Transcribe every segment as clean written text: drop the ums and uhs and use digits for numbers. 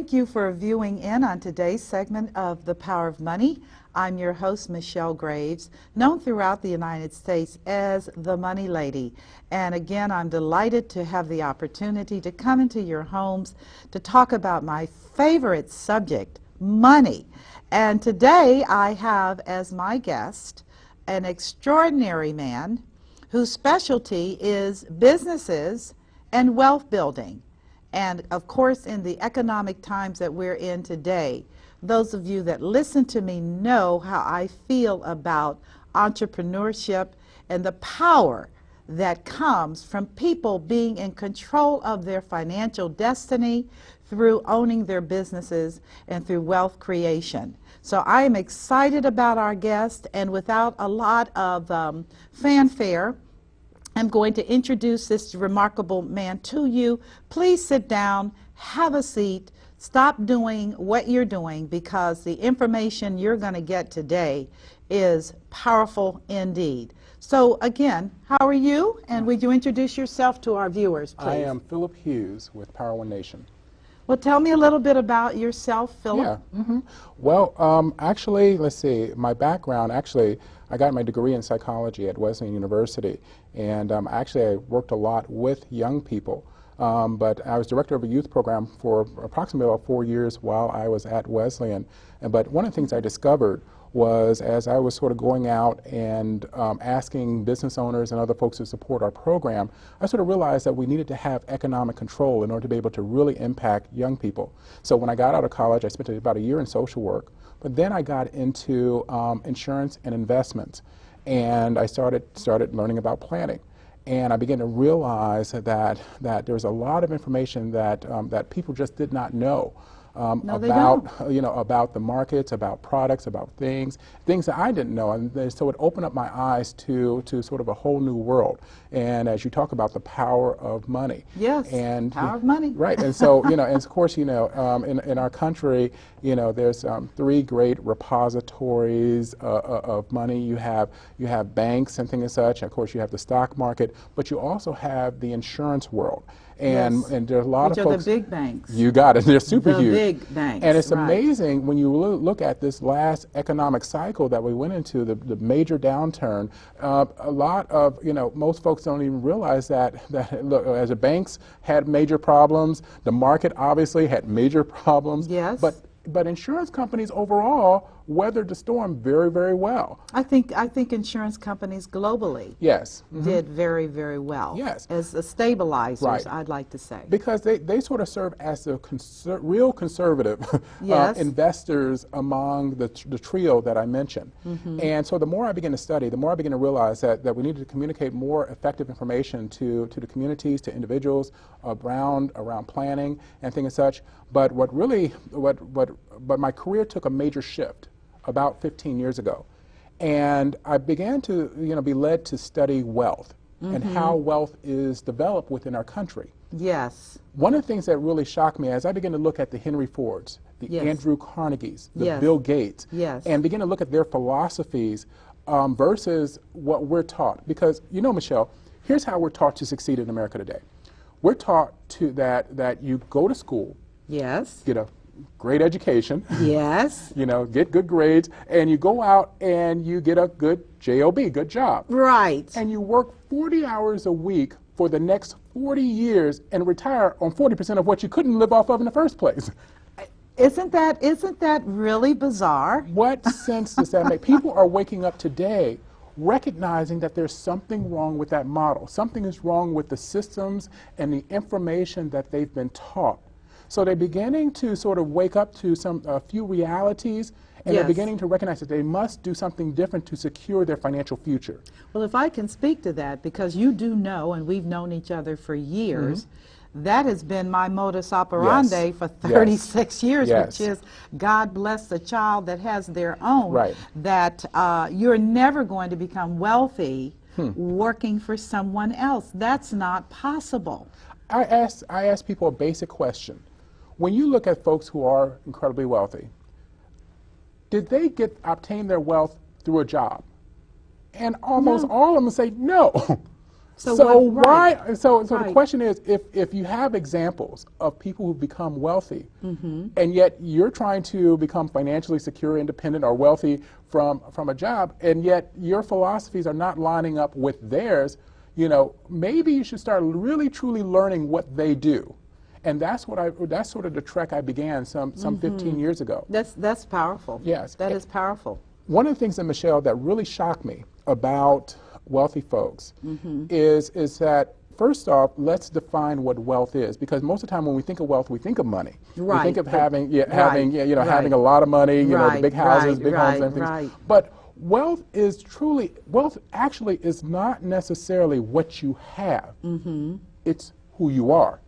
Thank you for viewing in on today's segment of The Power of Money. I'm your host, Michelle Graves, known throughout the United States as the Money Lady. And again, I'm delighted to have the opportunity to come into your homes to talk about my favorite subject, money. And today I have as my guest an extraordinary man whose specialty is businesses and wealth building. And of course, in the economic times that we're in today, those of you that listen to me know how I feel about entrepreneurship and the power that comes from people being in control of their financial destiny through owning their businesses and through wealth creation. So I am excited about our guest, and without a lot of fanfare, I'm going to introduce this remarkable man to you. Please sit down, have a seat, stop doing what you're doing, because the information you're going to get today is powerful indeed. So again, how are you? And would you introduce yourself to our viewers, please? I am Philip Hughes with Power One Nation. Well, tell me a little bit about yourself, Philip. Yeah. Well, actually, let's see, my background, actually, I got my degree in psychology at Wesleyan University, and actually I worked a lot with young people, but I was director of a youth program for approximately about 4 years while I was at Wesleyan. But one of the things I discovered was, as I was sort of going out and asking business owners and other folks to support our program, I sort of realized that we needed to have economic control in order to be able to really impact young people. So when I got out of college, I spent about a year in social work, but then I got into insurance and investments, and I started learning about planning. And I began to realize that there's a lot of information that people just did not know. About the markets, about products, about things that I didn't know, and so it opened up my eyes to sort of a whole new world. And as you talk about the power of money, yes, and power of money, right? And so and of course, in our country, there's 3 great repositories of money. You have banks and things as such. Of course, you have the stock market, but you also have the insurance world. And yes. And there's a lot Which of folks. Are the big banks. You got it. They're super huge. The big banks. And it's right. amazing when you look at this last economic cycle that we went into, the major downturn. A lot of most folks don't even realize that look, as the banks had major problems, the market obviously had major problems. Yes. But insurance companies overall weathered the storm very, very well. I think insurance companies globally yes. did very, very well. Yes. As stabilizers, right. I'd like to say. Because they sort of serve as the real conservative yes. investors among the trio that I mentioned. And so the more I begin to study, the more I begin to realize that we need to communicate more effective information to the communities, to individuals around planning and things as such. But but my career took a major shift about 15 years ago, and I began to be led to study wealth and how wealth is developed within our country. Yes. One of the things that really shocked me as I began to look at the Henry Fords, the yes. Andrew Carnegies, the yes. Bill Gates, yes. and begin to look at their philosophies versus what we're taught. Because Michelle, here's how we're taught to succeed in America today. We're taught that you go to school, yes, get a great education, yes, get good grades, and you go out and you get a good job, good job. Right. And you work 40 hours a week for the next 40 years and retire on 40% of what you couldn't live off of in the first place. Isn't that really bizarre? What sense does that make? People are waking up today recognizing that there's something wrong with that model. Something is wrong with the systems and the information that they've been taught. So they're beginning to sort of wake up to a few realities, and yes. they're beginning to recognize that they must do something different to secure their financial future. Well, if I can speak to that, because you do know, and we've known each other for years, that has been my modus operandi yes. for 36 yes. years, yes. which is God bless the child that has their own, right. that you're never going to become wealthy working for someone else. That's not possible. I ask people a basic question. When you look at folks who are incredibly wealthy, did they obtain their wealth through a job? And almost all of them say no. So what, right, So the right. question is, if you have examples of people who become wealthy, and yet you're trying to become financially secure, independent, or wealthy from a job, and yet your philosophies are not lining up with theirs, maybe you should start really truly learning what they do. And that's sort of the trek I began some 15 years ago. That's powerful. Yes. That is powerful. One of the things that, Michelle, that really shocked me about wealthy folks is that, first off, let's define what wealth is, because most of the time when we think of wealth, we think of money. Right. We think of But- having right, right. having a lot of money, the Right, big houses, right, big homes, right, and things. right. But wealth actually is not necessarily what you have. It's who you are.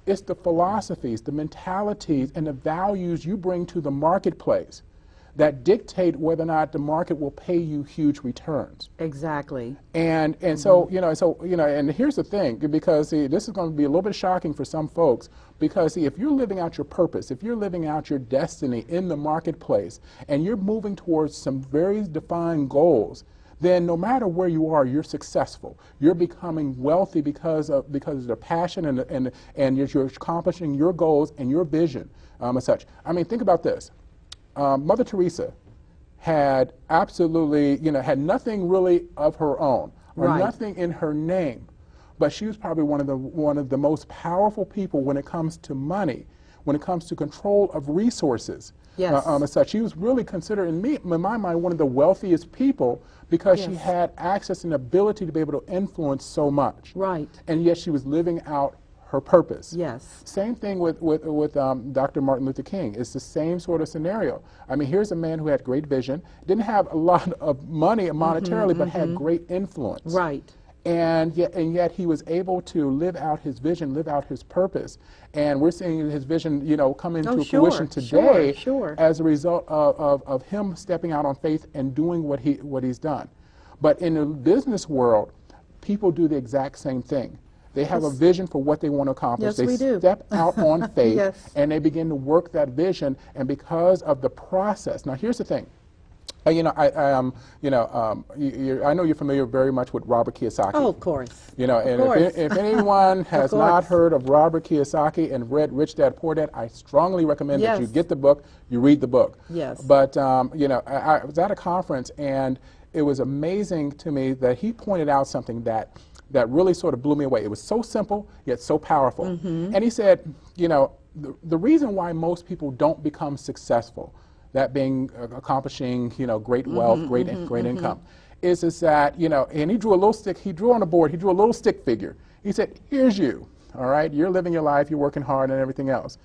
It's the philosophies, the mentalities, and the values you bring to the marketplace that dictate whether or not the market will pay you huge returns. Exactly. And so and here's the thing, because see, this is going to be a little bit shocking for some folks, because see, if you're living out your purpose, if you're living out your destiny in the marketplace, and you're moving towards some very defined goals, then no matter where you are, you're successful. You're becoming wealthy because of the passion and you're accomplishing your goals and your vision as such. I mean, think about this. Mother Teresa had absolutely, had nothing really of her own, or Right. nothing in her name, but she was probably one of the most powerful people when it comes to money, when it comes to control of resources. Yes. As such, she was really considered, in my mind, one of the wealthiest people, because she Yes. had access and ability to be able to influence so much. Right. And yet she was living out her purpose. Yes. Same thing with Dr. Martin Luther King. It's the same sort of scenario. I mean, here's a man who had great vision, didn't have a lot of money monetarily, but had great influence. Right. And yet he was able to live out his vision, live out his purpose. And we're seeing his vision, come into fruition today sure. as a result of him stepping out on faith and doing what he's done. But in the business world, people do the exact same thing. They have a vision for what they want to accomplish. Yes, we do. They step out on faith, Yes. and they begin to work that vision. And because of the process, now here's the thing. I know you're familiar very much with Robert Kiyosaki. Oh, of course. And course. if anyone has course. not heard of Robert Kiyosaki and read Rich Dad Poor Dad, I strongly recommend that you Yes. get the book, you read the book. Yes. But I was at a conference, and it was amazing to me that he pointed out something that really sort of blew me away. It was so simple, yet so powerful. And he said, the reason why most people don't become successful, that being accomplishing, great wealth, great income, is that, and he drew on the board, he drew a little stick figure. He said, here's you, all right? You're living your life, you're working hard and everything else.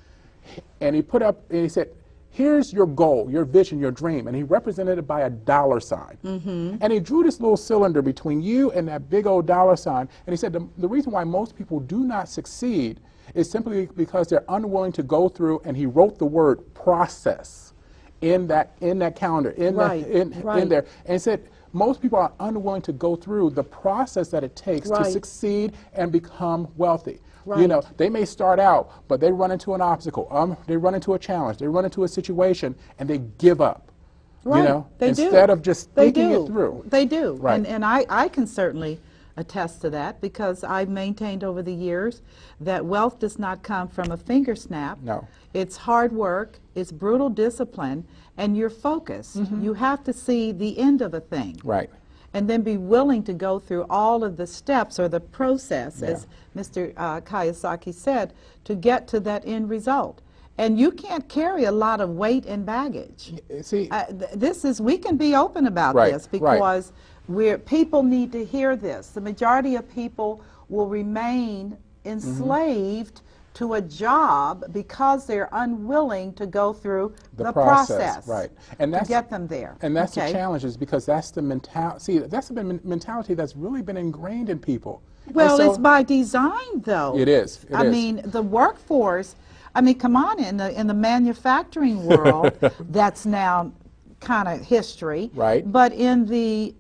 And he said, here's your goal, your vision, your dream. And he represented it by a dollar sign. And he drew this little cylinder between you and that big old dollar sign. And he said the reason why most people do not succeed is simply because they're unwilling to go through, and he wrote the word process in that calendar, in there. And he said most people are unwilling to go through the process that it takes to succeed and become wealthy. Right. They may start out, but they run into an obstacle, they run into a challenge, they run into a situation, and they give up. Right. They instead do. of just They thinking do. it through. They do. Right. And I can certainly attest to that, because I've maintained over the years that wealth does not come from a finger snap. No. It's hard work, it's brutal discipline, and your focus. You have to see the end of a thing. Right. And then be willing to go through all of the steps or the process, as Mr. Kiyosaki said, to get to that end result. And you can't carry a lot of weight and baggage. See, We can be open about Right, this, right. because people need to hear this. The majority of people will remain enslaved to a job because they're unwilling to go through the process, right? And to get them there. And that's Okay. the challenge, is because that's the mentality. See, that's the mentality that's really been ingrained in people. Well, And so it's by design, though. It is. It I is. mean, the workforce. I mean, come on, in the manufacturing world, that's now kind of history. Right. But in the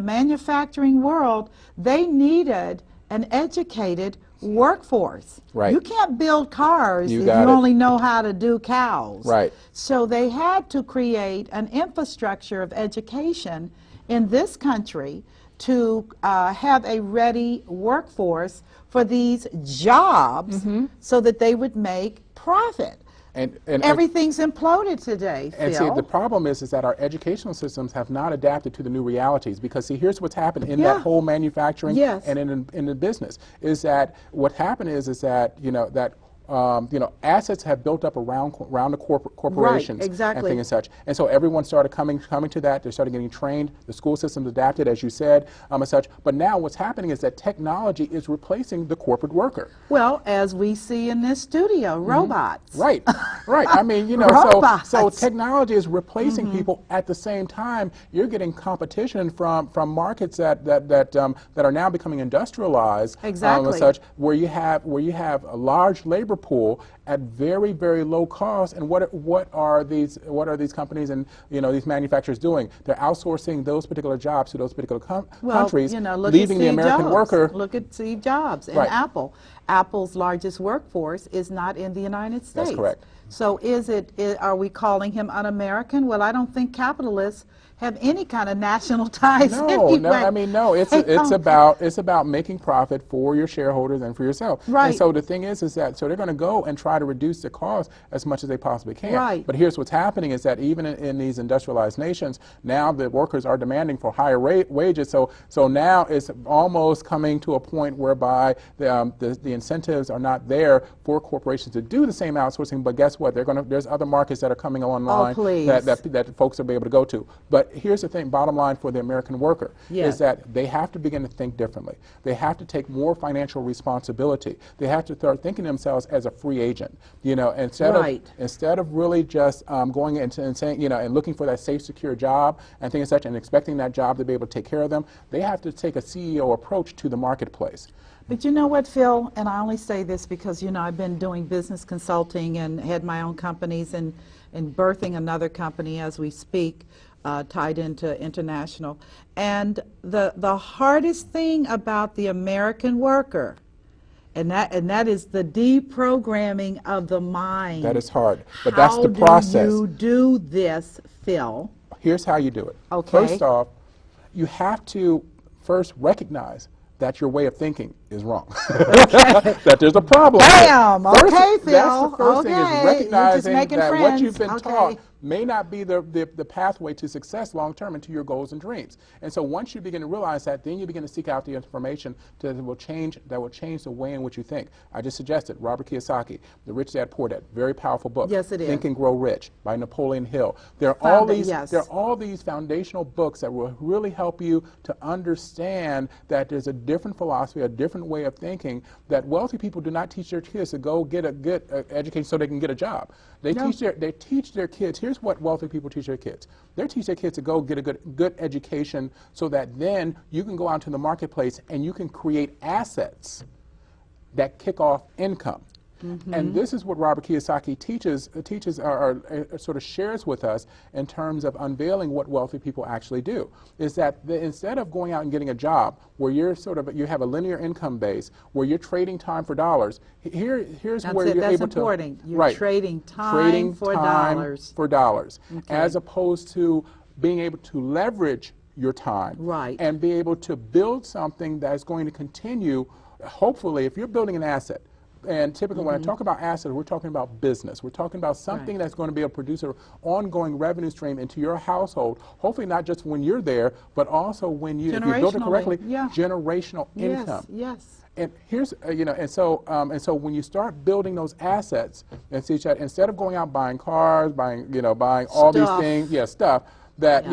manufacturing world, they needed an educated workforce. Right. You can't build cars You if got you it. only know how to do cows. Right. So they had to create an infrastructure of education in this country to have a ready workforce for these jobs so that they would make profit. And Everything's imploded today, and Phil. see, the problem is that our educational systems have not adapted to the new realities, because see, here's what's happened in that whole manufacturing and in the business, is that what happened is that, assets have built up around the corporations and things and such. And so everyone started coming to that. They started getting trained. The school systems adapted, as you said, and such. But now what's happening is that technology is replacing the corporate worker. Well, as we see in this studio, robots. Right, right. I mean, so technology is replacing people. At the same time, you're getting competition from markets that are now becoming industrialized, and such, where you have a large labor pool at very, very low cost. And what are these companies and these manufacturers doing? They're outsourcing those particular jobs to those particular countries, leaving the American worker. Look at Steve Jobs and Apple. Apple's largest workforce is not in the United States. That's correct. So are we calling him un-American? Well, I don't think capitalists have any kind of national ties anyway. No. It's about making profit for your shareholders and for yourself. Right. And so the thing is that they're going to go and try to reduce the cost as much as they possibly can. Right. But here's what's happening is that even in these industrialized nations, now the workers are demanding for higher wages. So now it's almost coming to a point whereby the incentives are not there for corporations to do the same outsourcing. But guess what? There's other markets that are coming online that folks will be able to go to. But here's the thing, bottom line for the American worker, is that they have to begin to think differently. They have to take more financial responsibility. They have to start thinking themselves as a free agent. Instead of really just going into and saying, and looking for that safe, secure job and things such, and expecting that job to be able to take care of them, they have to take a CEO approach to the marketplace. But you know what, Phil, and I only say this because, I've been doing business consulting and had my own companies and birthing another company as we speak, tied into international. And the hardest thing about the American worker, and that is the deprogramming of the mind. That is hard, but that's the process. How do you do this, Phil? Here's how you do it. Okay. First off, you have to first recognize that your way of thinking is wrong. That there's a problem. Bam! First, Okay, Phil. That's the first thing, is recognizing that what you've been taught may not be the pathway to success long term and to your goals and dreams. And so once you begin to realize that, then you begin to seek out the information that will change the way in which you think. I just suggested Robert Kiyosaki, The Rich Dad Poor Dad, very powerful book. Yes, it is. Think and Grow Rich by Napoleon Hill. There are all these foundational books that will really help you to understand that there's a different philosophy, a different way of thinking, that wealthy people do not teach their kids to go get a good education so they can get a job. They teach their kids. Here's what wealthy people teach their kids. They teach their kids to go get a good education so that then you can go out to the marketplace and you can create assets that kick off income. And this is what Robert Kiyosaki teaches or sort of shares with us in terms of unveiling what wealthy people actually do. Is that instead of going out and getting a job where you have a linear income base, where you're trading time for dollars, here's where you're able to. Important. You're trading time for dollars. As opposed to being able to leverage your time and be able to build something that's going to continue. Hopefully, if you're building an asset. And typically when I talk about assets, we're talking about business. We're talking about something that's going to be able to produce an ongoing revenue stream into your household, hopefully not just when you're there, but also when if you build it correctly, generational income. Yes. And here's, and so when you start building those assets, and see that instead of going out buying cars, buying all these things, stuff, that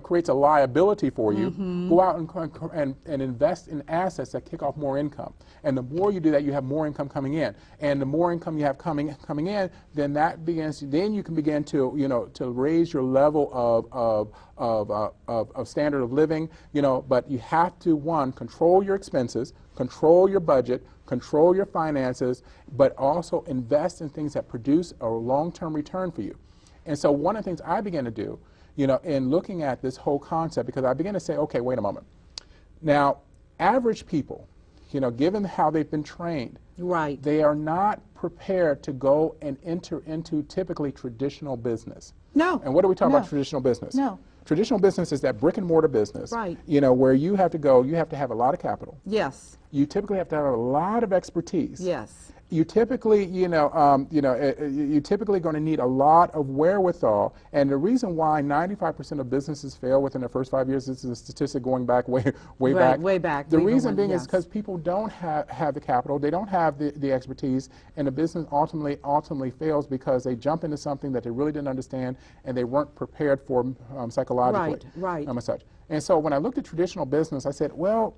creates a liability for you. Go out and invest in assets that kick off more income. And the more you do that, you have more income coming in. And the more income you have coming in, then you can begin to to raise your level of standard of living. But you have to, one, control your expenses, control your budget, control your finances, but also invest in things that produce a long-term return for you. And so one of the things I began to do, in looking at this whole concept, because I began to say, okay, wait a moment. Now, average people, given how they've been trained, they are not prepared to go and enter into typically traditional business. No. And what do we talk about traditional business? No. Traditional business is that brick and mortar business, Right. where you have to go, you have to have a lot of capital. Yes. You typically have to have a lot of expertise. Yes. You typically, you're typically going to need a lot of wherewithal. And the reason why 95% of businesses fail within the first 5 years, this is a statistic going back way Right, back. way back. The Even reason when- being is yes. because people don't have the capital, they don't have the expertise, and the business ultimately fails because they jump into something that they really didn't understand and they weren't prepared for psychologically. Right. And such. And so when I looked at traditional business, I said, well,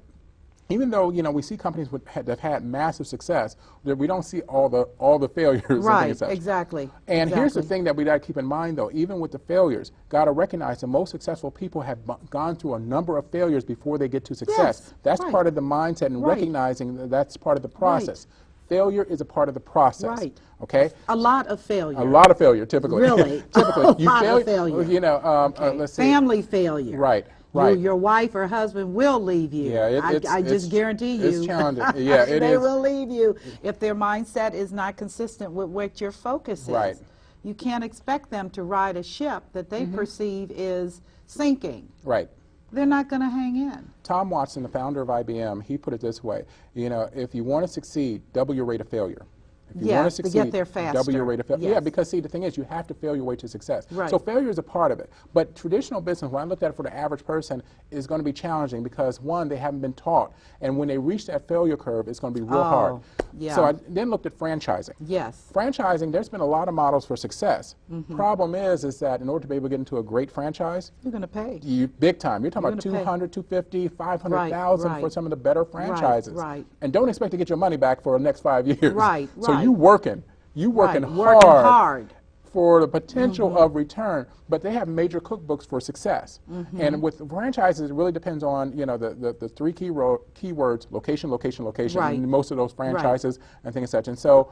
even though we see companies that have had massive success, that we don't see all the failures and things Right, and such. exactly. And here's the exactly. thing that we got to keep in mind, though. Even with the failures, got to recognize the most successful people have gone through a number of failures before they get to success. Yes, That's right. part of the mindset and Right. recognizing that's part of the process. Failure is a part of the process. Right. Okay. A lot of failure. A lot of failure, typically. Really? Typically, A lot of failure. Okay. Let's see. Family failure. Right. Right. Your wife or husband will leave you. Yeah, I just guarantee you. It's challenging. Yeah, it they is. will leave you if their mindset is not consistent with what your focus is. Right. You can't expect them to ride a ship that they perceive is sinking. Right. They're not going to hang in. Tom Watson, the founder of IBM, he put it this way, if you want to succeed, double your rate of failure. If you want Yes, to to succeed, get there faster. double your rate of failure. Yes. Yeah, because see, the thing is, you have to fail your way to success. Right. So failure is a part of it. But traditional business, when I looked at it for the average person, is going to be challenging because, one, they haven't been taught. And when they reach that failure curve, it's going to be real hard. yeah. So I then looked at franchising. Yes. Franchising, there's been a lot of models for success. Problem is that in order to be able to get into a great franchise, You're going to pay. you big time. You're talking You're about gonna pay. 200, 250, 500,000 Right, for right. some of the better franchises. right. And don't expect to get your money back for the next 5 years. Right, So right. you working Right, hard, working hard. for the potential of return, but they have major cookbooks for success. And with franchises, it really depends on the three keywords: location, location, location. Right. In most of those franchises and things such. And so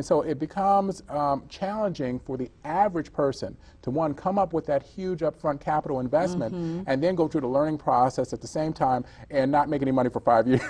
so it becomes challenging for the average person to come up with that huge upfront capital investment and then go through the learning process at the same time and not make any money for 5 years.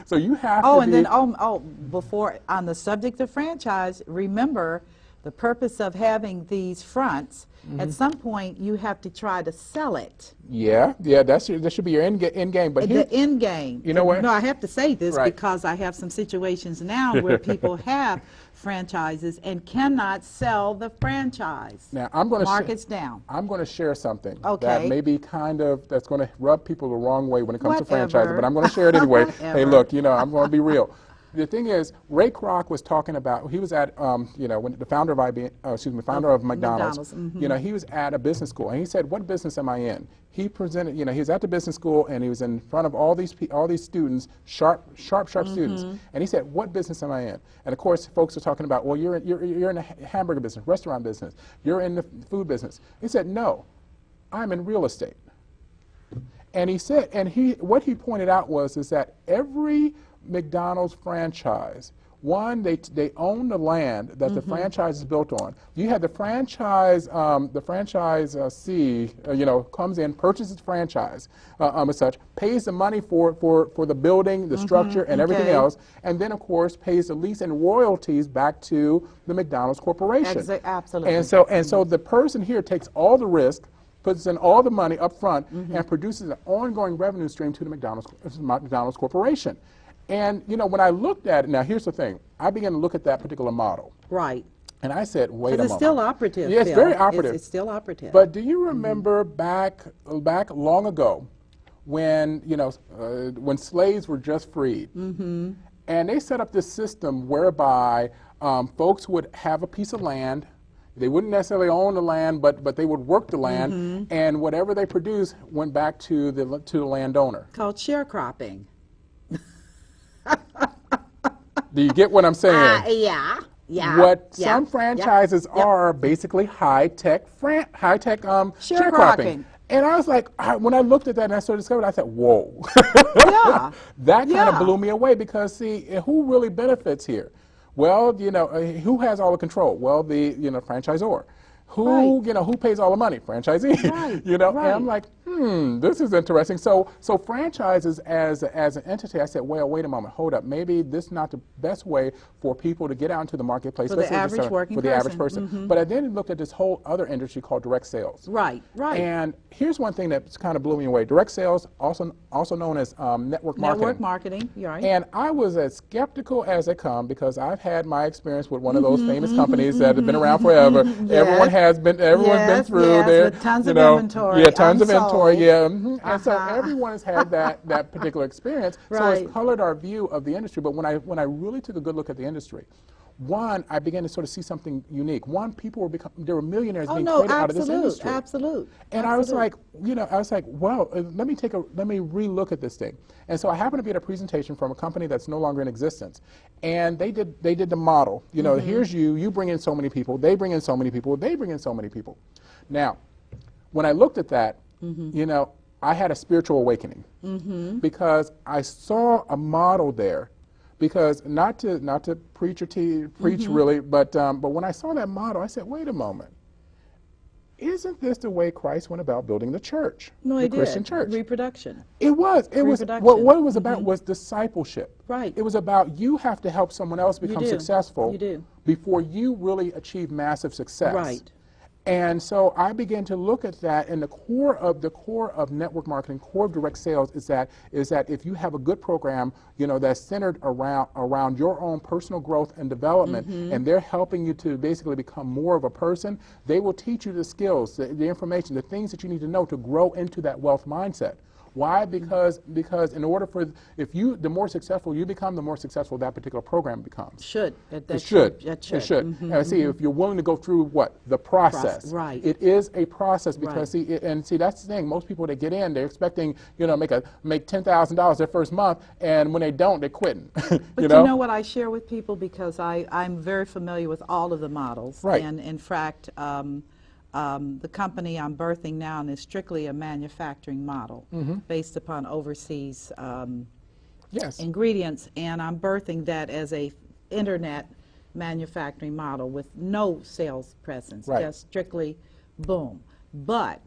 So you have to And be. then before on the subject of franchise, remember the purpose of having these fronts. At some point, you have to try to sell it. Yeah, that should be your end game. But here, The end game. You know what? No, I have to say this Right. because I have some situations now where people have franchises and cannot sell the franchise. now I'm going to Markets down. I'm going to share something Okay. that may be that's going to rub people the wrong way when it comes to Whatever. franchising, but I'm going to share it anyway. Hey, Whatever. look, I'm going to be real. The thing is, Ray Kroc was talking about. He was at, when the founder of founder of McDonald's. He was at a business school, and he said, "What business am I in?" He presented. He was at the business school, and he was in front of all these students, sharp students, and he said, "What business am I in?" And of course, folks are talking about, "Well, you're in the hamburger business, restaurant business. You're in the food business." He said, "No, I'm in real estate." And he said, what he pointed out was that every McDonald's franchise, one, they own the land that the franchise is built on. You have the franchisee, comes in, purchases franchise, as such, pays the money for the building, the structure, and everything Okay. else, and then of course pays the lease and royalties back to the McDonald's corporation. Absolutely. And so the person here takes all the risk, puts in all the money up front, and produces an ongoing revenue stream to the McDonald's corporation. And when I looked at it, now here's the thing, I began to look at that particular model. Right. And I said, wait a Because moment. it's still operative. Yeah, it's Phil. very operative. It's still operative. But do you remember back long ago when, when slaves were just freed? And they set up this system whereby folks would have a piece of land. They wouldn't necessarily own the land, but they would work the land, and whatever they produced went back to the landowner. Called sharecropping. Do you get what I'm saying? Yeah. What some franchises are basically high-tech sharecropping. And I was like, when I looked at that and I started discovering, I said, whoa. Yeah. That kind of Yeah. blew me away because, see, who really benefits here? Well, who has all the control? Well, the franchisor. Who, Right. who pays all the money? Franchisee. Right, And right. I'm like, This is interesting. So franchises as an entity, I said, well, wait a moment, hold up. Maybe this is not the best way for people to get out into the marketplace. For the average working for the average person. person. But I then looked at this whole other industry called direct sales. Right, right. And here's one thing that kind of blew me away. Direct sales, also known as network marketing. Network marketing, you're right. And I was as skeptical as they come because I've had my experience with one of those famous companies that have been around forever. Everyone has been, everyone's been through there. With tons of inventory. Yeah, tons of unsold. inventory, yeah. And so everyone has had that particular experience. So Right. it's colored our view of the industry. But when I really took a good look at the industry, one, I began to sort of see something unique. One, people were there were millionaires being created out of this industry. Absolute. And I was like, well, let me re-look at this thing. And so I happened to be at a presentation from a company that's no longer in existence. And they did the model. Here's you bring in so many people, they bring in so many people, they bring in so many people. Now, when I looked at that, I had a spiritual awakening because I saw a model there. Because not to preach really, but when I saw that model, I said, wait a moment. Isn't this the way Christ went about building the church, the Christian church? Reproduction. It was. What it was about was discipleship. Right. It was about you have to help someone else become successful before you really achieve massive success. Right. And so I began to look at that, and the core of network marketing, core of direct sales is that if you have a good program, that's centered around your own personal growth and development, and they're helping you to basically become more of a person, they will teach you the skills, the information, the things that you need to know to grow into that wealth mindset. Why? Because in order for the more successful you become, the more successful that particular program becomes. It should. should. See, if you're willing to go through the process. Right. It is a process because see that's the thing. Most people that get in, they're expecting make $10,000 their first month, and when they don't, they're quitting. But you know what I share with people, because I'm very familiar with all of the models. Right. And in fact, the company I'm birthing now is strictly a manufacturing model based upon overseas ingredients, and I'm birthing that as a internet manufacturing model with no sales presence, just strictly boom. But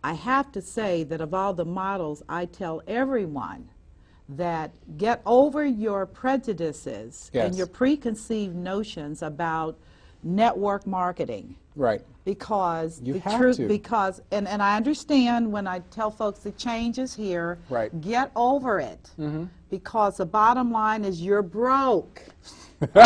I have to say that of all the models, I tell everyone that get over your prejudices and your preconceived notions about network marketing. Right. Because you the have truth, to. because and I understand when I tell folks the change is here. Right. Get over it. Because the bottom line is you're broke.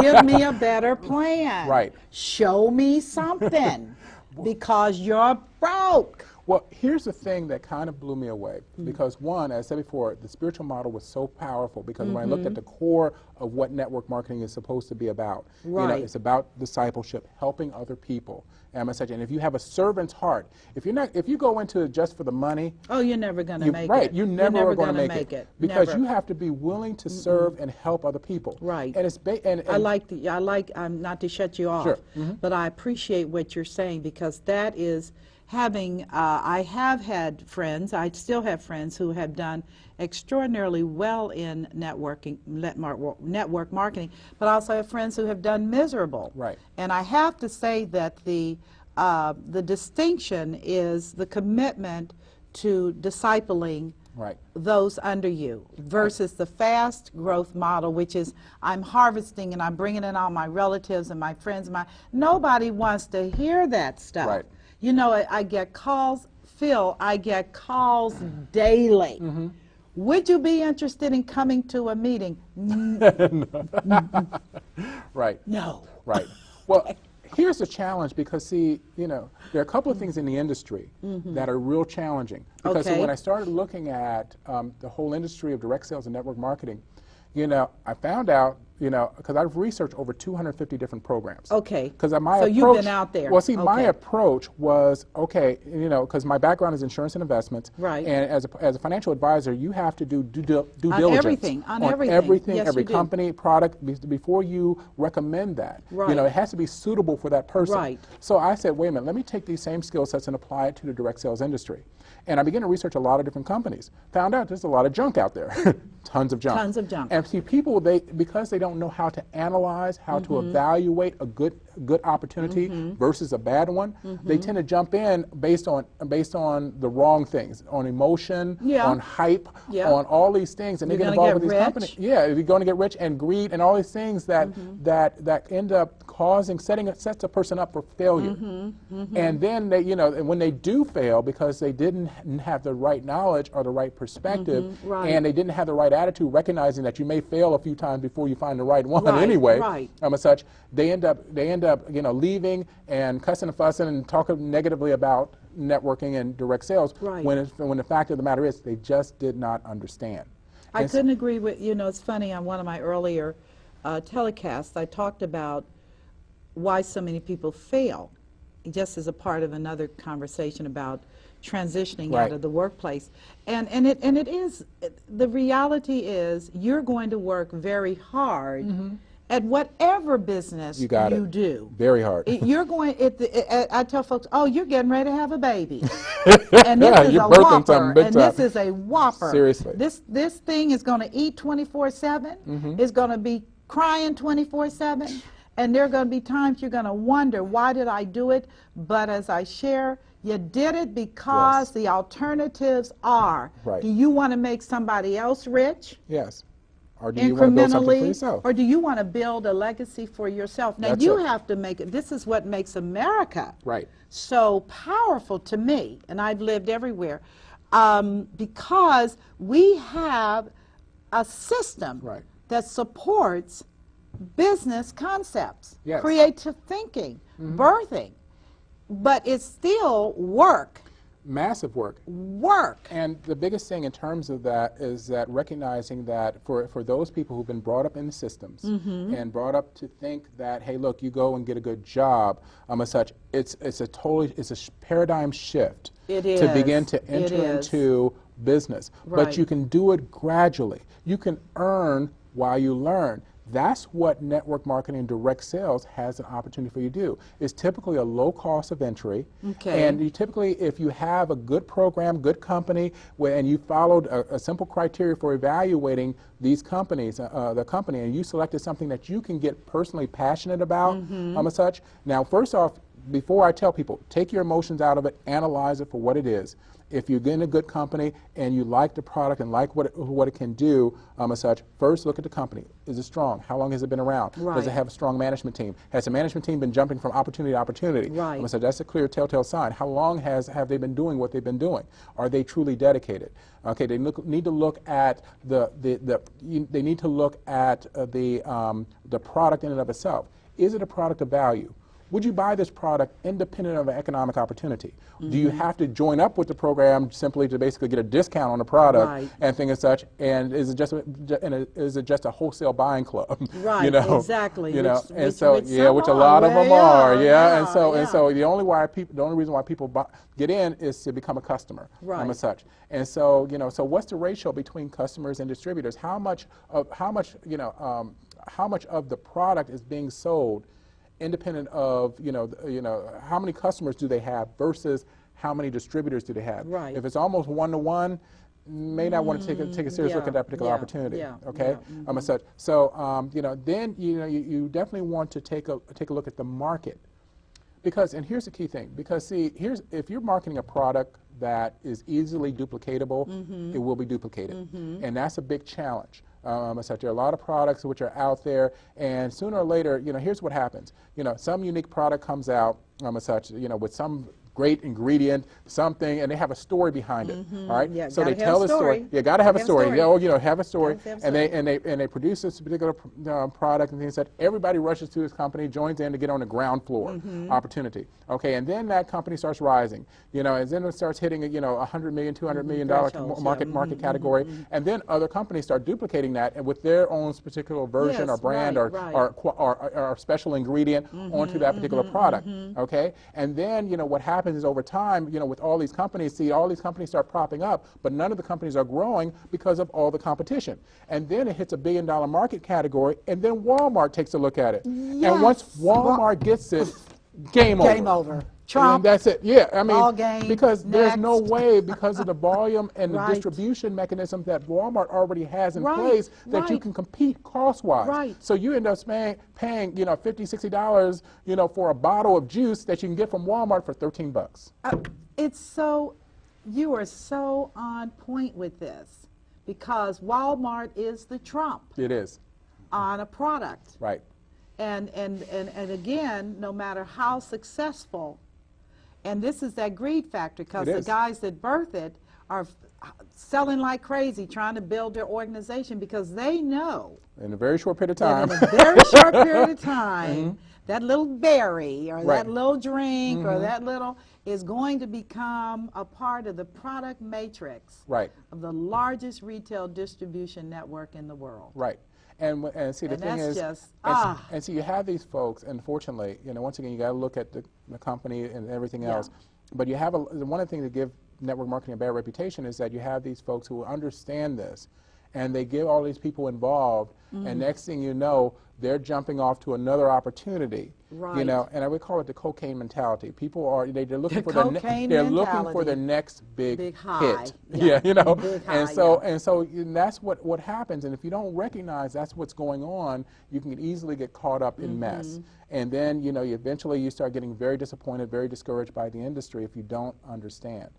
Give me a better plan. Right. Show me something. Because you're broke. Well, here's the thing that kind of blew me away, because one, as I said before, the spiritual model was so powerful, because when I looked at the core of what network marketing is supposed to be about, it's about discipleship, helping other people, and if you have a servant's heart, if you go into it just for the money, you're never going to make it. Right, you never are going to make it because never. You have to be willing to serve and help other people. Right. And it's I'm not to shut you off, sure. But I appreciate what you're saying, because that is having, I have had friends, I still have friends who have done extraordinarily well in network marketing, but I also have friends who have done miserable. Right. And I have to say that the distinction is the commitment to discipling those under you versus the fast growth model, which is I'm harvesting and I'm bringing in all my relatives and my friends. Nobody wants to hear that stuff. Right. I get calls, Phil, I get calls daily. Would you be interested in coming to a meeting? Right. No. Right. Well, here's the challenge, because see, there are a couple of things in the industry that are real challenging. Because when I started looking at the whole industry of direct sales and network marketing, I found out, because I've researched over 250 different programs. Okay. Because so you've been out there. Well, see, my approach was, because my background is insurance and investments. Right. And as a financial advisor, you have to do due diligence. On everything. Yes, every company, product, before you recommend that. Right. It has to be suitable for that person. Right. So I said, wait a minute, let me take these same skill sets and apply it to the direct sales industry. And I began to research a lot of different companies. Found out there's a lot of junk out there. Tons of junk. Tons of junk. And see, people, because they don't know how to analyze, how to evaluate a good good opportunity versus a bad one, they tend to jump in based on the wrong things, on emotion, on hype, on all these things, and they get involved with these companies. Yeah, you're going to get rich, and greed, and all these things that that end up sets a person up for failure. And then they, and when they do fail because they didn't have the right knowledge or the right perspective, and they didn't have the right attitude, recognizing that you may fail a few times before you find the right one anyway. As such, they end up leaving and cussing and fussing and talking negatively about networking and direct sales when the fact of the matter is they just did not understand. I couldn't agree with, it's funny, on one of my earlier telecasts, I talked about why so many people fail, just as a part of another conversation about transitioning out of the workplace. And it is, the reality is you're going to work very hard at whatever business you do. Very hard. You're going, I tell folks, oh, you're getting ready to have a baby. And this is a whopper. And this is a whopper. Seriously. This thing is going to eat 24/7. It's going to be crying 24/7. And there are going to be times you're going to wonder, why did I do it? But as I share, you did it because the alternatives are, do you want to make somebody else rich? Yes. Or do you want to build something for yourself? Or do you want to build a legacy for yourself? Now, you have to make it. This is what makes America so powerful to me, and I've lived everywhere, because we have a system that supports business concepts, creative thinking, birthing, but it's still work. Massive work. And the biggest thing in terms of that is that recognizing that for those people who've been brought up in the systems and brought up to think that, hey, look, you go and get a good job, as such, it's a paradigm shift to begin to enter into business. But you can do it gradually. You can earn while you learn. That's what network marketing and direct sales has an opportunity for you to do. It's typically a low cost of entry. And you typically, if you have a good program, good company, and you followed a simple criteria for evaluating these companies, the company, and you selected something that you can get personally passionate about, as such. Now, first off, before I tell people, take your emotions out of it, analyze it for what it is. If you're getting a good company and you like the product and like what it can do, as such, first look at the company. Is it strong? How long has it been around? Does it have a strong management team? Has the management team been jumping from opportunity to opportunity? So that's a clear telltale sign. How long have they been doing what they've been doing? Are they truly dedicated? Okay, they need to look at the product in and of itself. Is it a product of value? Would you buy this product independent of an economic opportunity? Do you have to join up with the program simply to basically get a discount on the product and things as such? And is it just a whole buying club? Exactly. Which a lot of them are. And so the only reason why people get in is to become a customer. As such. And so so what's the ratio between customers and distributors? How much of the product is being sold independent of how many customers do they have versus how many distributors do they have? If it's almost 1-to-1, may not want to take a serious look at that particular opportunity. As such. So then you definitely want to take a look at the market, because, and here's the key thing, because see, if you're marketing a product that is easily duplicatable, it will be duplicated, and that's a big challenge. There are a lot of products which are out there, and sooner or later, here's what happens. Some unique product comes out, with some great ingredient, something, and they have a story behind it. All right, so they tell a story. You got to have a story. Have a story, and they produce this particular product and things that everybody rushes to this company, joins in to get on the ground floor opportunity. Okay, and then that company starts rising. And then it starts hitting $100 million, $200 million market category, and then other companies start duplicating that and with their own particular version or brand or special ingredient onto that particular product. Okay, and then what happens is over time, with all these companies, all these companies start propping up, but none of the companies are growing because of all the competition. And then it hits a $1 billion market category, and then Walmart takes a look at it. And once Walmart gets it, game over. Trump, that's it. Yeah, I mean, ball game, because there's no next. way, because of the volume and the Right, distribution mechanism that Walmart already has in right, place, that you right, can compete cost-wise. right. So you end up paying, $50, $60, for a bottle of juice that you can get from Walmart for 13 bucks. It's so, you are so on point with this because Walmart is the Trump It is. on a product. Right. And again, no matter how successful, and this is that greed factor because It the is. guys that birth it are selling like crazy, trying to build their organization because they know In a very short period of that time. in a very short period of time, that little berry or Right. that little drink or that little is going to become a part of the product matrix Right. of the largest retail distribution network in the world. Right. And see, the And thing that's is, just, and so you have these folks, unfortunately, once again, you got to look at the company and everything Yeah. else. But you have one of the things that give network marketing a bad reputation is that you have these folks who understand this, and they get all these people involved, and next thing you know, they're jumping off to another opportunity. Right. And I would call it the cocaine mentality. People are they're looking for cocaine they're looking for mentality. their next big high. hit. Yeah. Yeah, Big high, and so yeah. and that's what happens. And if you don't recognize that's what's going on, you can easily get caught up in mess. And then eventually you start getting very disappointed, very discouraged by the industry if you don't understand.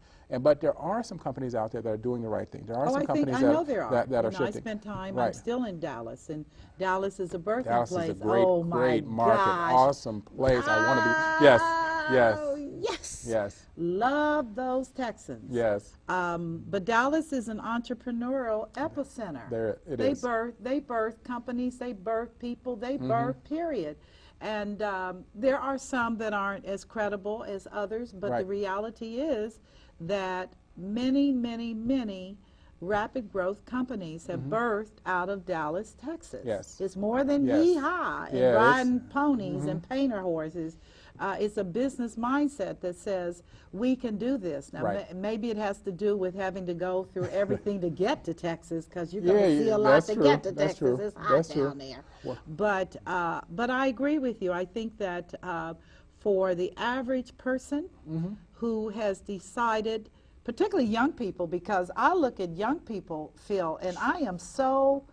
But there are some companies out there that are doing the right thing. There are some companies I know there are. that are shifting. I spent time. Right. I'm still in Dallas, and Dallas is a birthing Dallas place. is a great, oh my great market, gosh. awesome place. I want to be. Yes, yes, Oh, yes. yes, Love those Texans. yes. But Dallas is an entrepreneurial epicenter. There it they is. They birth companies. They birth people. They birth. Period. And there are some that aren't as credible as others, but Right. the reality is that many, many, many rapid growth companies have birthed out of Dallas, Texas. Yes. It's more than Yes. yee-haw and Yeah, riding ponies and painter horses. It's a business mindset that says we can do this. Now, Right. maybe it has to do with having to go through everything to get to Texas because you're going Yeah, to see a lot that's to true. get to That's Texas. true. It's hot That's down true. there. Well- But I agree with you. I think that for the average person who has decided, particularly young people, because I look at young people, Phil, and I am so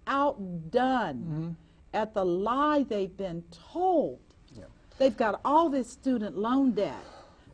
outdone at the lie they've been told. Yeah. They've got all this student loan debt.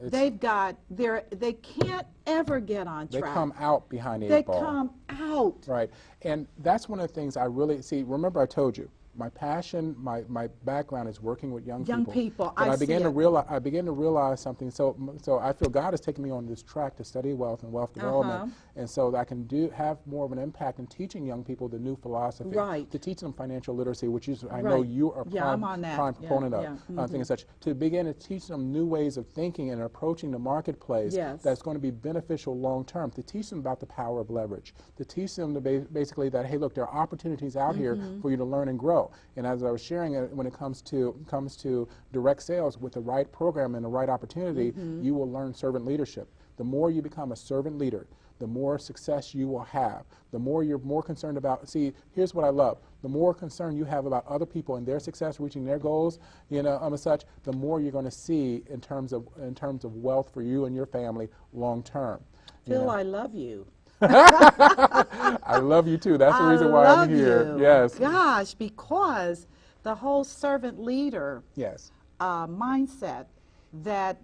They can't ever get on They track. come out behind the They eight ball. come out. Right. And that's one of the things I really see. Remember, I told you, my passion, my background is working with young people. I But I see began to it. realize something. So I feel God has taken me on this track to study wealth and wealth development, and so that I can have more of an impact in teaching young people the new philosophy. Right. To teach them financial literacy, which is I know Right. you are Yeah, I'm on that. prime Yeah, proponent of, yeah. things such. To begin to teach them new ways of thinking and approaching the marketplace. Yes. That's going to be beneficial long term. To teach them about the power of leverage. To teach them basically that, hey, look, there are opportunities out here for you to learn and grow. And as I was sharing, when it comes to direct sales with the right program and the right opportunity, you will learn servant leadership. The more you become a servant leader, the more success you will have. The more you're more concerned about. See, here's what I love: the more concern you have about other people and their success, reaching their goals, and such, the more you're going to see in terms of wealth for you and your family long term. Phil, I love you. I love you too. That's the reason why I'm here. You. Yes. Gosh, because the whole servant leader Yes. mindset that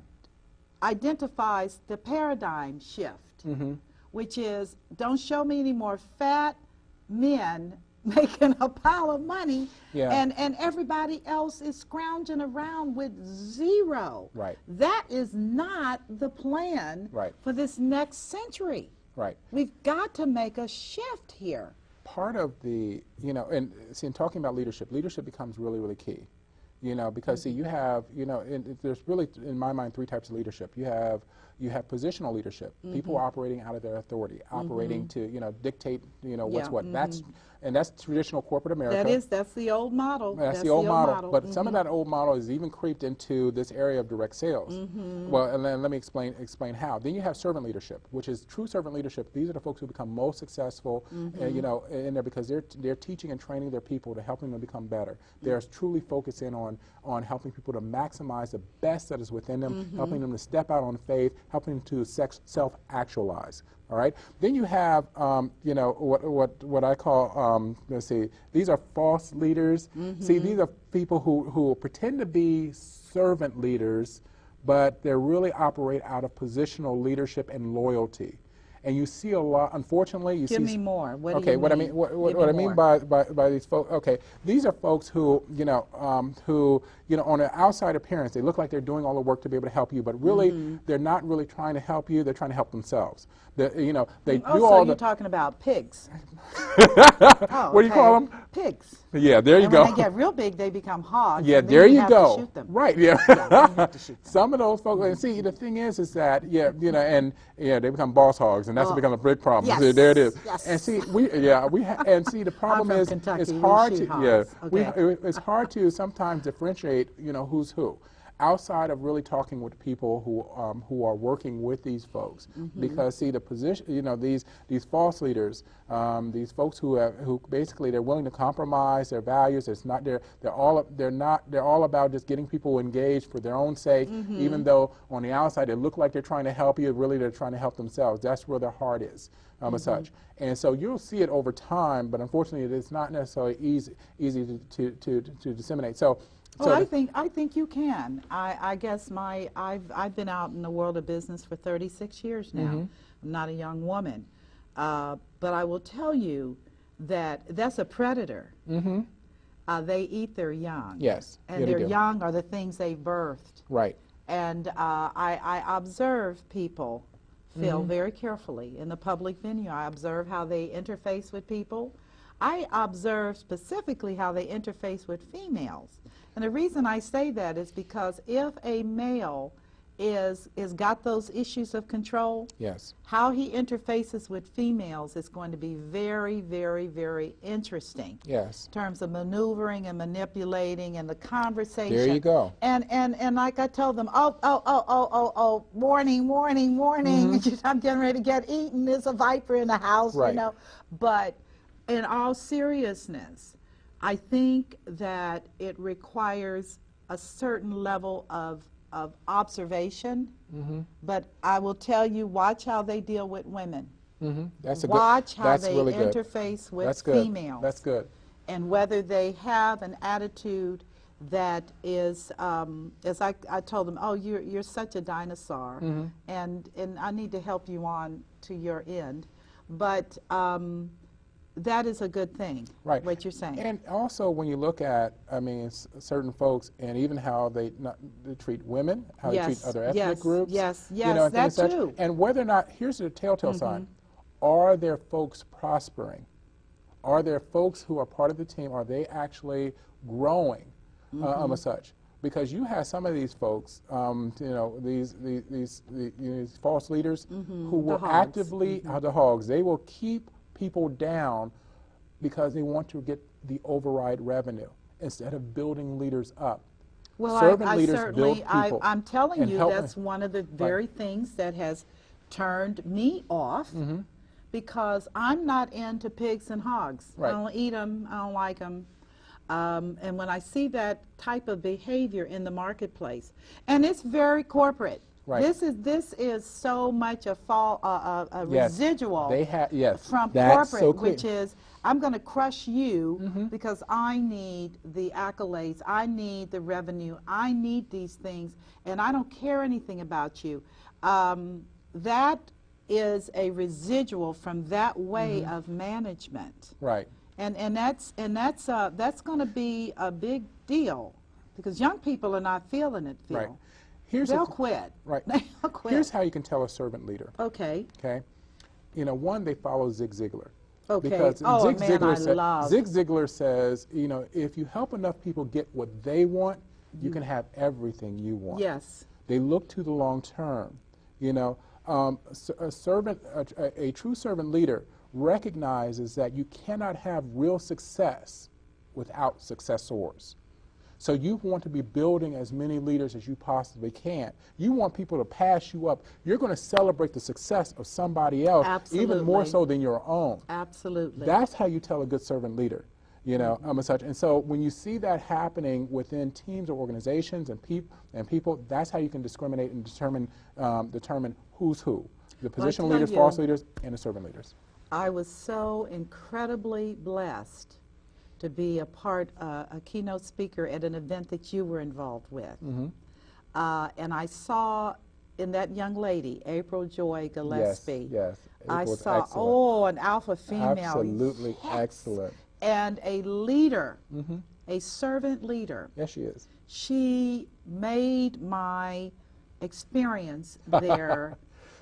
identifies the paradigm shift, which is don't show me any more fat men making a pile of money and everybody else is scrounging around with zero. Right. That is not the plan for this next century. Right. We've got to make a shift here. Part of the, and see, in talking about leadership becomes really, really key. Because see, you have, there's really, in my mind, three types of leadership. You have, You have positional leadership. People operating out of their authority, operating to, dictate, what's Yeah. what. That's traditional corporate America. That's the old model. That's the old model. But some of that old model is even creeped into this area of direct sales. Well, and then let me explain how. Then you have servant leadership, which is true servant leadership. These are the folks who become most successful, in there because they're teaching and training their people to helping them become better. They're truly focusing on helping people to maximize the best that is within them, helping them to step out on faith, helping them to self-actualize. All right. Then you have, what I call, let's see, these are false leaders. See, these are people who pretend to be servant leaders, but they really operate out of positional leadership and loyalty. And you see a lot, unfortunately, you see. Give me more. What Okay, do you what mean? I mean by these folks, okay, these are folks who, on an outside appearance, they look like they're doing all the work to be able to help you, but really, they're not really trying to help you, they're trying to help themselves. They do so all you're talking about pigs. What do you call them? Pigs. Yeah, there you And go. when they get real big, they become hogs. Yeah, and then there you have go. To shoot them. Right, yeah. Yeah, then you have to shoot them. Some of those folks, and see, the thing is that, they become boss hogs, and that's become a big problem. Yes, So there it is. yes. And see, and see, the problem from is, Kentucky, it's we hard shoot to, hogs. it's hard to sometimes differentiate, who's who. Outside of really talking with people who are working with these folks, because see the position, these false leaders, these folks who basically they're willing to compromise their values. It's not they're all about just getting people engaged for their own sake, even though on the outside they look like they're trying to help you. Really, they're trying to help themselves. That's where their heart is, as such. And so you'll see it over time, but unfortunately, it's not necessarily easy to disseminate. So. Well, I think you can. I guess I've been out in the world of business for 36 years now. I'm not a young woman, but I will tell you that that's a predator. They eat their young. Yes, and their young are the things they birthed. Right. And I observe people feel very carefully in the public venue. I observe how they interface with people. I observe specifically how they interface with females. And the reason I say that is because if a male is got those issues of control, yes, how he interfaces with females is going to be very, very, very interesting. Yes. In terms of maneuvering and manipulating and the conversation. There you go. And like I told them, warning, warning, warning. I'm getting ready to get eaten. There's a viper in the house, right. But in all seriousness, I think that it requires a certain level of observation, but I will tell you, watch how they deal with women. Watch how they really interface with females. That's good. And whether they have an attitude that is, as I told them, oh, you're such a dinosaur, and I need to help you on to your end. But that is a good thing, right? What you're saying. And also, when you look at, certain folks, and even how they treat women, how they treat other ethnic groups, that too. And whether or not, here's the telltale sign: are there folks prospering? Are there folks who are part of the team? Are they actually growing, as such? Because you have some of these folks, these false leaders who will actively, the hogs, they will keep people down because they want to get the override revenue instead of building leaders up. Well, Servant leaders build people. I'm telling you, that's one of the very things that has turned me off, because I'm not into pigs and hogs. I don't eat them. I don't like them. And when I see that type of behavior in the marketplace, and it's very corporate. Right. This is so much a residual from That's corporate, so which is, I'm going to crush you because I need the accolades, I need the revenue, I need these things, and I don't care anything about you. That is a residual from that way of management. Right. And that's going to be a big deal, because young people are not feeling it. Right. They'll quit. Right. They'll quit. Here's how you can tell a servant leader. Okay. Okay. One, they follow Zig Ziglar. Okay. Because Zig Ziglar says, if you help enough people get what they want, you can have everything you want. Yes. They look to the long term. You know, a true servant leader recognizes that you cannot have real success without successors. So you want to be building as many leaders as you possibly can. You want people to pass you up. You're going to celebrate the success of somebody else, Absolutely. even more so than your own. Absolutely. That's how you tell a good servant leader. You know, and such. And so when you see that happening within teams or organizations and people, that's how you can discriminate and determine who's who. The positional leaders, false leaders, and the servant leaders. I was so incredibly blessed to be a keynote speaker at an event that you were involved with. And I saw in that young lady, April Joy Gillespie. Yes, I saw, excellent. an alpha female. Absolutely yes. excellent. And a leader, a servant leader. Yes, she is. She made my experience there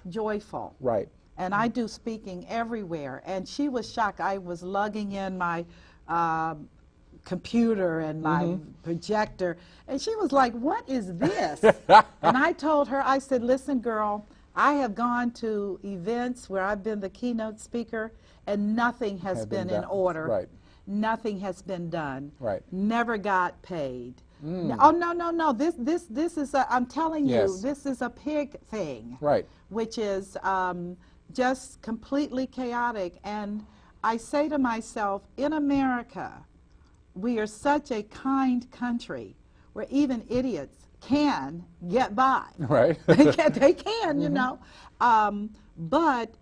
joyful. Right. And I do speaking everywhere. And she was shocked. I was lugging in my computer and my projector. And she was like, "What is this?" And I told her, I said, "Listen, girl, I have gone to events where I've been the keynote speaker and nothing has been in order. Right. Nothing has been done. Right. Never got paid. Oh, no. This is I'm telling you, this is a pig thing. Right. Which is just completely chaotic. And I say to myself, in America, we are such a kind country where even idiots can get by. Right. They can, you know. But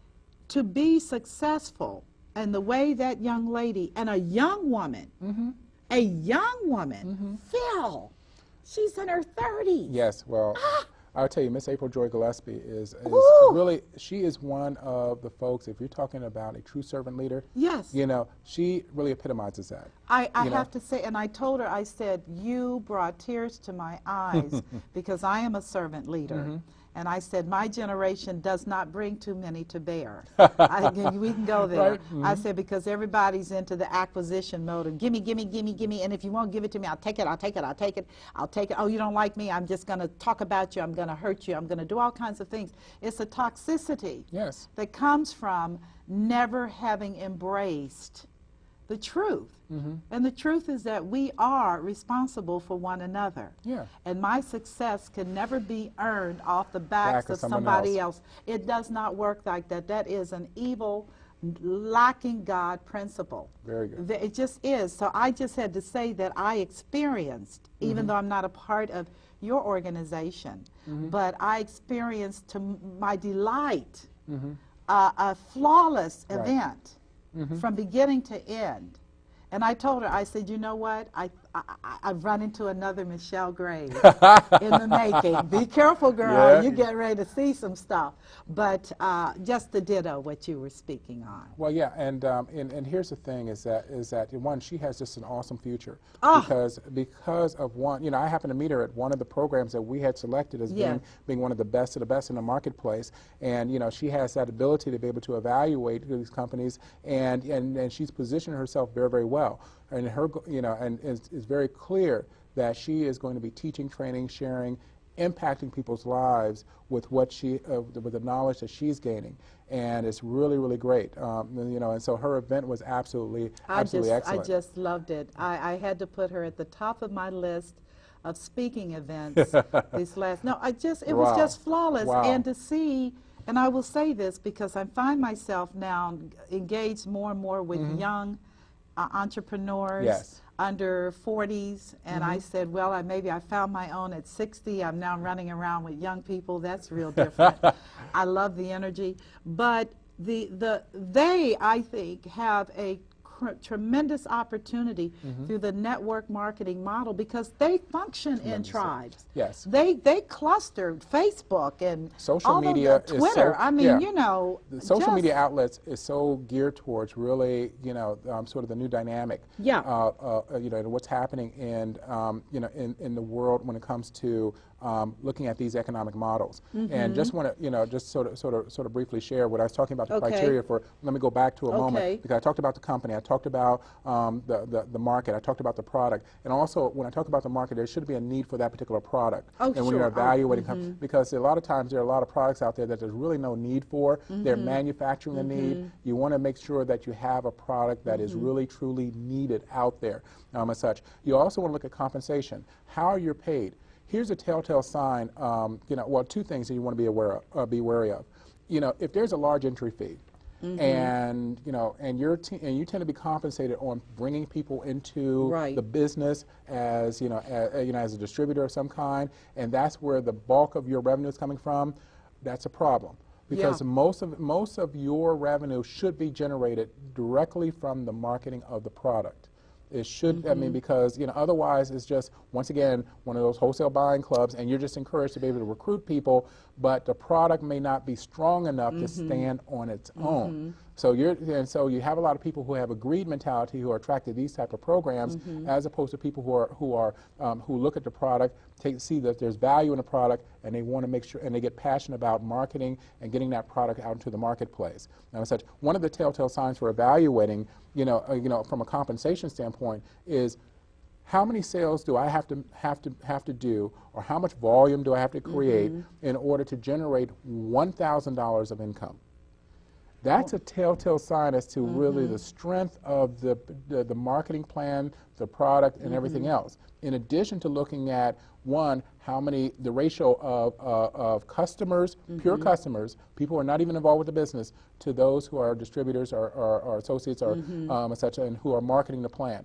to be successful, and the way that young lady, and a young woman, Phil, she's in her 30s. Yes, well, I'll tell you, Miss April Joy Gillespie is really, she is one of the folks, if you're talking about a true servant leader, yes, you know, she really epitomizes that. I have to say, and I told her, I said, you brought tears to my eyes because I am a servant leader. And I said, my generation does not bring too many to bear. We can go there. Right. I said, because everybody's into the acquisition mode of gimme, gimme, gimme, gimme, and if you won't give it to me, I'll take it, I'll take it, I'll take it, I'll take it. Oh, you don't like me, I'm just going to talk about you, I'm going to hurt you, I'm going to do all kinds of things. It's a toxicity that comes from never having embraced the truth. And the truth is that we are responsible for one another. And my success can never be earned off the backs of somebody else. It does not work like that. That is an evil, lacking God principle. Very good. It just is. So I just had to say that I experienced, even though I'm not a part of your organization, but I experienced, to my delight, a flawless event. From beginning to end. And I told her, I said, you know what? I've run into another Michelle Graves in the making. Be careful, girl. You get ready to see some stuff. But just the ditto what you were speaking on. Well, yeah, and here's the thing: is that one, she has just an awesome future because of one. You know, I happened to meet her at one of the programs that we had selected as being one of the best of the best in the marketplace, and you know, she has that ability to be able to evaluate these companies, and she's positioned herself very, very well. And her, you know, and it's very clear that she is going to be teaching, training, sharing, impacting people's lives with what with the knowledge that she's gaining, and it's really, really great. You know, and so her event was absolutely excellent. I just loved it. I had to put her at the top of my list of speaking events. It was just flawless, and to see. And I will say this because I find myself now engaged more and more with young entrepreneurs under 40s, and I said, well, maybe I found my own at 60. I'm now running around with young people. That's real different. I love the energy, but they, I think, have a tremendous opportunity through the network marketing model because they function in tribes. They clustered Facebook and social media, Twitter. I mean, you know, the social media outlets is so geared towards really, you know, sort of the new dynamic. You know, and what's happening in you know, in the world when it comes to looking at these economic models. And just want to, you know, just sort of briefly share what I was talking about the criteria for. Let me go back to a moment because I talked about the company. I talked about the market. I talked about the product. And also, when I talk about the market, there should be a need for that particular product. Oh, and when you're sure. evaluating, because a lot of times there are a lot of products out there that there's really no need for. They're manufacturing the need. You want to make sure that you have a product that is really, truly needed out there as such. You also want to look at compensation. How you're paid. Here's a telltale sign, well, two things that you want to be wary of. If there's a large entry fee, and and you tend to be compensated on bringing people into the business as as a distributor of some kind, and that's where the bulk of your revenue is coming from, that's a problem. Because most of your revenue should be generated directly from the marketing of the product. It should, I mean, because otherwise it's just, once again, one of those wholesale buying clubs, and you're just encouraged to be able to recruit people, but the product may not be strong enough to stand on its own. So you have a lot of people who have a greed mentality who are attracted to these type of programs, as opposed to people who look at the product, see that there's value in the product, and they want to make sure, and they get passionate about marketing and getting that product out into the marketplace. And as such, one of the telltale signs for evaluating, from a compensation standpoint, is how many sales do I have to do, or how much volume do I have to create in order to generate $1,000 of income? That's a telltale sign as to really the strength of the marketing plan, the product, and everything else. In addition to looking at, one, the ratio of customers, pure customers, people who are not even involved with the business, to those who are distributors or associates or such, and who are marketing the plan.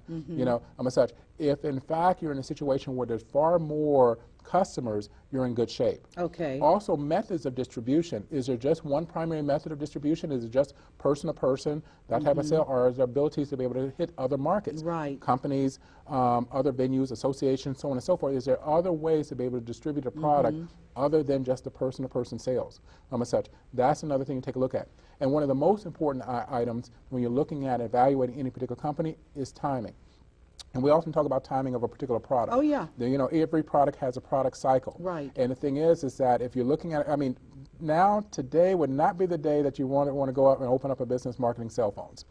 Such. If in fact you're in a situation where there's far more customers, you're in good shape. Okay. Also, methods of distribution. Is there just one primary method of distribution? Is it just person to person, that type of sale, or is there abilities to be able to hit other markets? Right. Companies, other venues, associations, so on and so forth. Is there other ways to be able to distribute a product other than just the person to person sales? As such. That's another thing to take a look at. And one of the most important items when you're looking at evaluating any particular company is timing. And we often talk about timing of a particular product. Oh, yeah. Every product has a product cycle. Right. And the thing is that if you're looking at, today would not be the day that you want to go out and open up a business marketing cell phones.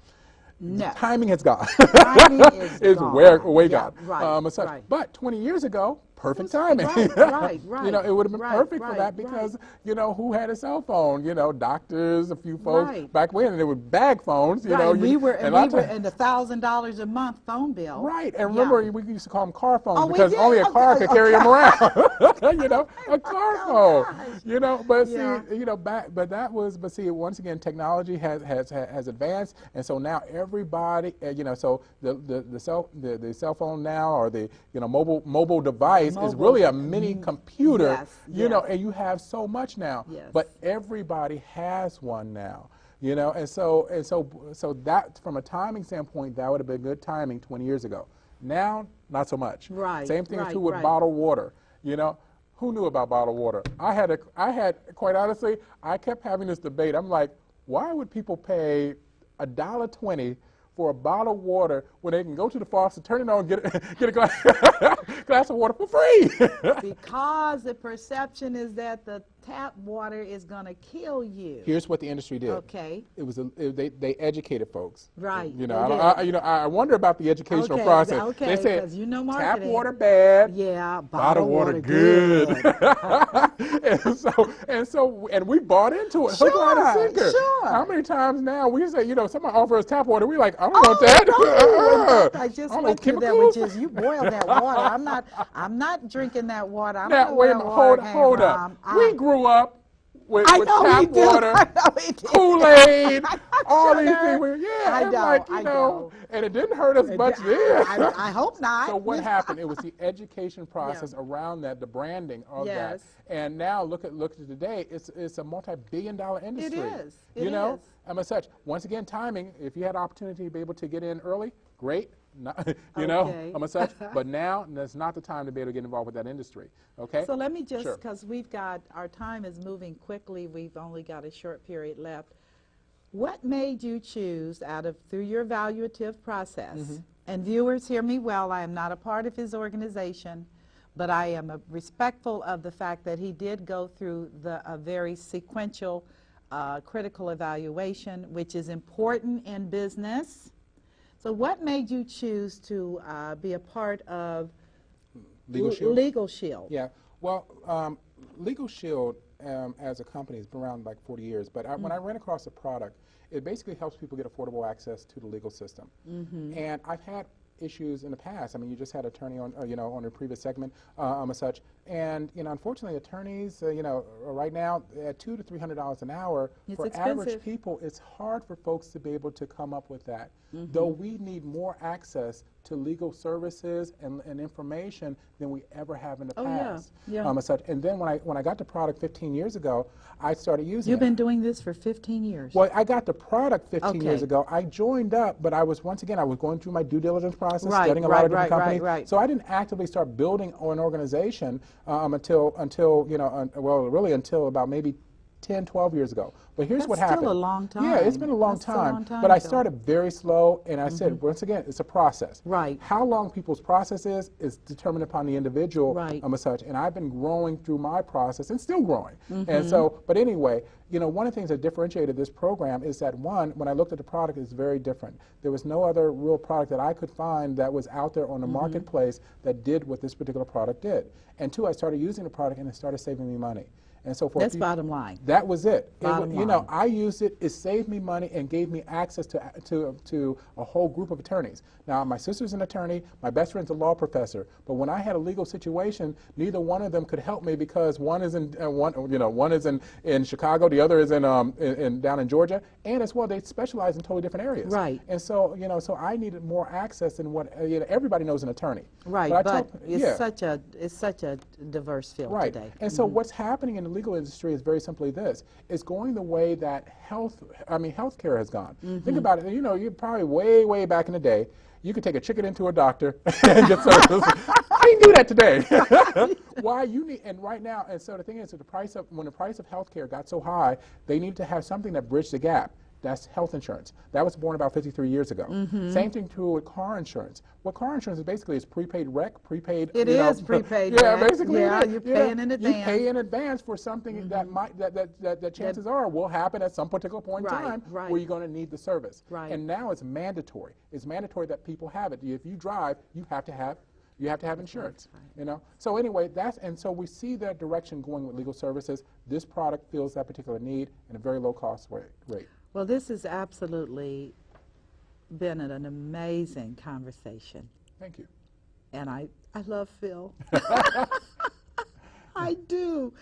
No. Timing has gone. Timing is gone. way gone. Right. But 20 years ago, perfect timing. Right. It would have been perfect for that because, who had a cell phone? Doctors, a few folks back when, and they were bag phones. We were in the $1,000 a month phone bill. Right, and remember we used to call them car phones because we did? only a car could carry them around. A car phone. Gosh. But see, once again, technology has advanced, and so now everybody, so the cell phone now, or the mobile device is really a mini computer, and you have so much now. Yes. But everybody has one now. And so that, from a timing standpoint, that would have been good timing 20 years ago. Now, not so much. Right. Same thing too with bottled water. Who knew about bottled water? I had quite honestly, I kept having this debate. I'm like, why would people pay $1.20 for a bottle of water when they can go to the faucet, turn it on, get a glass of water for free? Because the perception is that the tap water is going to kill you. Here's what the industry did. Okay. It was they educated folks. Right. I wonder about the educational process. Okay. They said marketing. Tap water bad. Yeah. Bottled water good. and we bought into it. Hook, line, and sinker. Sure. How many times now we say, somebody offers us tap water, we're like, I don't want that. No. I just went went through that, which is you boil that water. I'm not drinking that water. I don't know where that water came hold from. up. We grew up with tap water, Kool-Aid, all these things. I know. And it didn't hurt us much then. I hope not. So what happened? It was the education process around that, the branding of that. And now look at today. It's a multi-billion-dollar industry. It is. And as such, once again, timing. If you had opportunity to be able to get in early, great. I'm such. But now that's not the time to be able to get involved with that industry. Okay. So let me just, because our time is moving quickly. We've only got a short period left. What made you choose through your evaluative process? And viewers, hear me well. I am not a part of his organization, but I am respectful of the fact that he did go through a very sequential, critical evaluation, which is important in business. So what made you choose to be a part of Legal Shield? Legal Shield? Yeah. Well, Legal Shield as a company has been around like 40 years, but when I ran across the product, it basically helps people get affordable access to the legal system. And I've had issues in the past. I mean, you just had attorney on, you know, on your previous segment, and such. And you know, unfortunately, attorneys, you know, right now at $200 to $300 an hour for average people, it's hard for folks to be able to come up with that. Though we need more access to legal services and information than we ever have in the past. And such. And then when I got the product 15 years ago, I started using it. You've been doing this for 15 years. Well, I got the product 15 years ago. I joined up, but I was, once again, I was going through my due diligence process, studying a lot of different companies. So I didn't actively start building an organization until you know, well, really until about maybe 10, 12 years ago. But here's what happened. That's still a long time. Yeah, it's been a long time. But I started very slow, and I said, once again, it's a process. Right. How long people's process is determined upon the individual. As such. And I've been growing through my process and still growing. And so, but anyway, you know, one of the things that differentiated this program is that, one, when I looked at the product, it's very different. There was no other real product that I could find that was out there on the marketplace that did what this particular product did. And two, I started using the product, and it started saving me money. And so that's bottom line. That was it. You know, I used it. It saved me money and gave me access to a whole group of attorneys. Now, my sister's an attorney. My best friend's a law professor. But when I had a legal situation, neither one of them could help me because one is in one is in Chicago, the other is down in Georgia, and as well they specialize in totally different areas. Right. And so so I needed more access than what everybody knows an attorney. Right. But it's such a diverse field today. And so what's happening in the legal industry is very simply this: it's going the way that healthcare has gone. Think about it. You know, you're probably way back in the day, you could take a chicken into a doctor and get services. I didn't do that today. Why you need? And right now, and so the thing is, that when the price of healthcare got so high, they needed to have something that bridged the gap. That's health insurance. That was born about 53 years ago. Same thing true with car insurance. What car insurance is basically is prepaid rec, prepaid. It is prepaid. Yeah, basically. Yeah, you're paying in advance. You pay in advance for something that chances are will happen at some particular point in time where you're going to need the service. And now it's mandatory. It's mandatory that people have it. If you drive, you have to have insurance. You know. So anyway, so we see that direction going with legal services. This product fills that particular need in a very low cost rate. Well, this has absolutely been an amazing conversation. Thank you. And I love Phil. I do.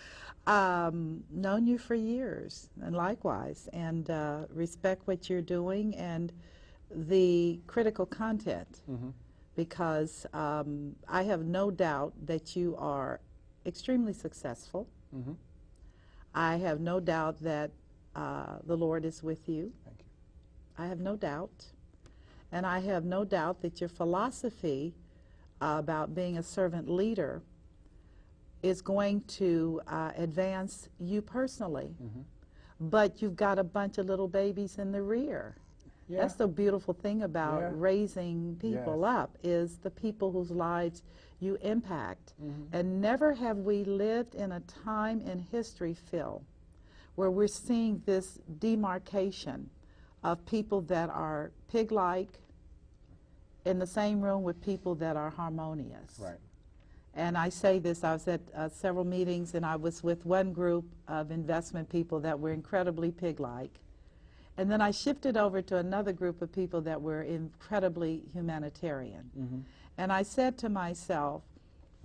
Known you for years, and likewise, and respect what you're doing and the critical content, because I have no doubt that you are extremely successful. I have no doubt that the Lord is with you. Thank you. I have no doubt. And I have no doubt that your philosophy about being a servant leader is going to advance you personally. But you've got a bunch of little babies in the rear. Yeah. That's the beautiful thing about raising people up, is the people whose lives you impact. And never have we lived in a time in history, Phil, where we're seeing this demarcation of people that are pig-like in the same room with people that are harmonious. Right. And I say this, I was at several meetings, and I was with one group of investment people that were incredibly pig-like. And then I shifted over to another group of people that were incredibly humanitarian. And I said to myself,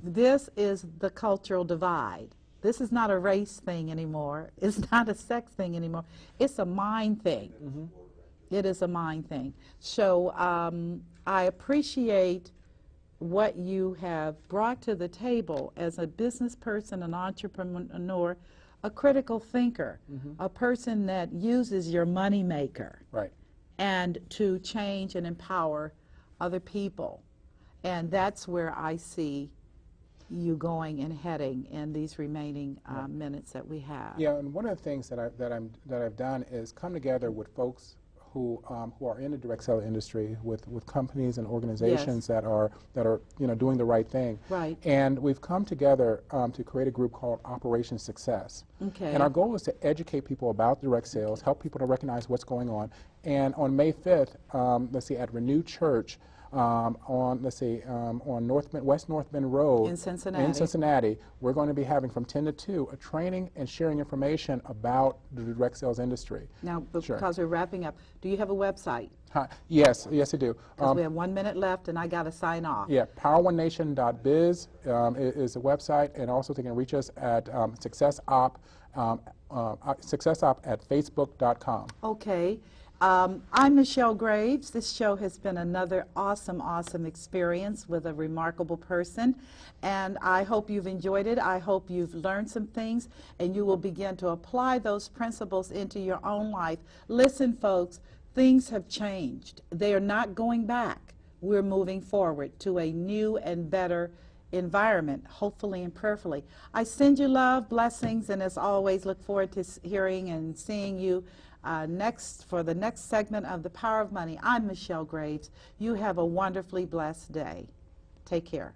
this is the cultural divide. This is not a race thing anymore. It's not a sex thing anymore. It's a mind thing. It is a mind thing. So I appreciate what you have brought to the table as a business person, an entrepreneur, a critical thinker, a person that uses your money maker and to change and empower other people. And that's where I see you going and heading in these remaining minutes that we have. Yeah, and one of the things that I've done is come together with folks who are in the direct sale industry with companies and organizations that are doing the right thing. Right. And we've come together to create a group called Operation Success. Okay. And our goal is to educate people about direct sales, help people to recognize what's going on. And on May 5th, let's see, at Renew Church, on West North Bend Road in Cincinnati. We're going to be having from 10 to 2 a training and sharing information about the direct sales industry. Now, because we're wrapping up, do you have a website? Yes, I do. Because we have 1 minute left and I got to sign off. Yeah, poweronation.biz is the website, and also they can reach us at successop at facebook.com. Okay. I'm Michelle Graves. This show has been another awesome experience with a remarkable person, and I hope you've enjoyed it. I hope you've learned some things, and you will begin to apply those principles into your own life. Listen, folks, things have changed. They are not going back. We're moving forward to a new and better environment, hopefully and prayerfully. I send you love, blessings, and as always, look forward to hearing and seeing you for the next segment of The Power of Money. I'm Michelle Graves. You have a wonderfully blessed day. Take care.